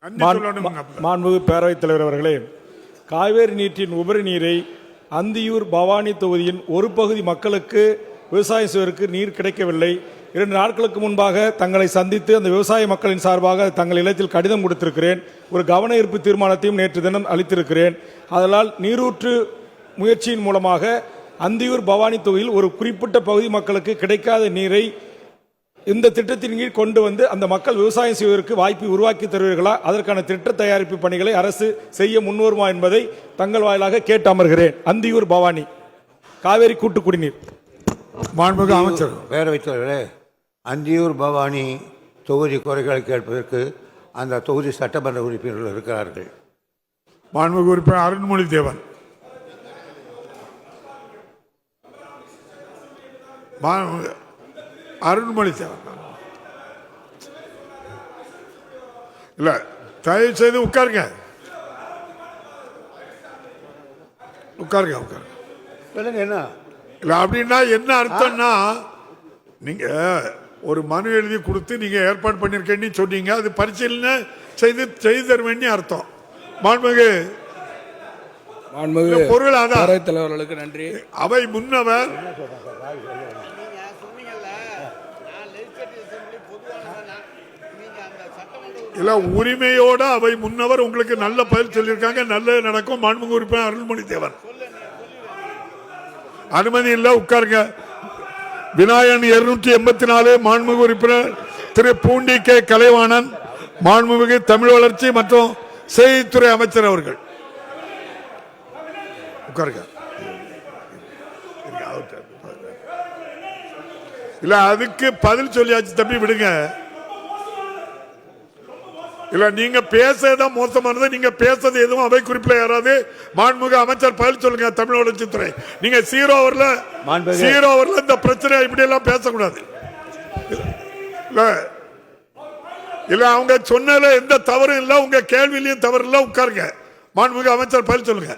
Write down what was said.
மாண்புமிகு பேரவைத் தலைவர் அவர்களே, காவேரி நீரின் உபரி நீரை அந்தியூர் பவானி தொகுதியின் ஒரு பகுதி மக்களுக்கு விவசாயம் செய்வதற்கு நீர் கிடைக்கவில்லை. 2 நாட்களுக்கு முன்பாக தங்களை சந்தித்து அந்த விவசாய மக்களின் சார்பாக தங்கள் இல்லத்தில் கடிதம் கொடுத்திருக்கிறேன். ஒரு கவன ஈர்ப்பு தீர்மானத்தையும் நேற்று தினம் அளித்திருக்கிறேன். அதனால் நீரூற்று முயற்சியின் மூலமாக அந்தியூர் பவானி தொகுதியில் ஒரு குறிப்பிட்ட பகுதி மக்களுக்கு கிடைக்காத நீரை இந்த திட்டத்தின் கீழ் கொண்டு வந்து அந்த மக்கள் விவசாயம் செய்வதற்கு வாய்ப்பை உருவாக்கி தருவீர்களா? அதற்கான திட்ட தயாரிப்பு பணிகளை அரசு செய்ய முன்வருமா என்பதை தங்கள் வாயிலாக கேட்டு அமர்கிறேன். அந்தியூர் பவானி காவேரி கூட்டு குடிநீர். மாண்புமிகு அமைச்சர். பேரவைத் தலைவரே, அந்தியூர் பவானி தொகுதி குறைகளை கேட்பதற்கு அந்த தொகுதி சட்டமன்ற உறுப்பினர்கள் இருக்கிறார்கள். மாண்புமிகு உறுப்பினர் அருண்மொழி தேவன். அருண்மொழி தேவன் இல்ல, தயவு செய்து உட்காருங்க. என்ன இல்ல அப்படின்னா என்ன அர்த்தம்னா, நீங்க ஒரு மனு எழுதி கொடுத்து நீங்க ஏற்பாடு பண்ணிருக்கேன்னு சொன்னீங்க, அது பரிசீலனை செய்து தருவேன்னு அர்த்தம். மாண்புமிகு பொருள் அதான். தலைவர்களுக்கு நன்றி. அவை முன்னவர் இல்ல, உரிமையோட அவை முன்னவர் உங்களுக்கு நல்ல பதில் சொல்லியிருக்காங்க. நல்லது நடக்கும். மாண்புமிகு உறுப்பினர் அருள்மொழி தேவன். அனுமதி இல்ல, உட்காருங்க. விநாயகன் 284 மாண்புமிகு உறுப்பினர் திரு பூண்டி கே கலைவாணன், மாண்புமிகு தமிழ் வளர்ச்சி மற்றும் செய்தித்துறை அமைச்சர் அவர்கள். உட்காருங்க. இல்ல, அதுக்கு பதில் சொல்லியாச்சு தம்பி, விடுங்க. இல்ல, நீங்க பேசதான் மோசமானது. நீங்க பேசுறது எதுவும் அவை குறிப்பில் யாராவது மாண்புமிகு அமைச்சர் பதில் சொல்லுங்க. தமிழ் வளர்ச்சித்துறை நீங்க 0 ஓவர்ல இந்த பிரச்சனை இப்படி எல்லாம் பேசக்கூடாது. இல்ல, அவங்க சொன்னதுல எந்த தவறும் இல்ல, உங்க கேள்வியிலையும் தவறு இல்ல. உட்காருங்க. மாண்புமிகு அமைச்சர் பதில் சொல்லுங்க.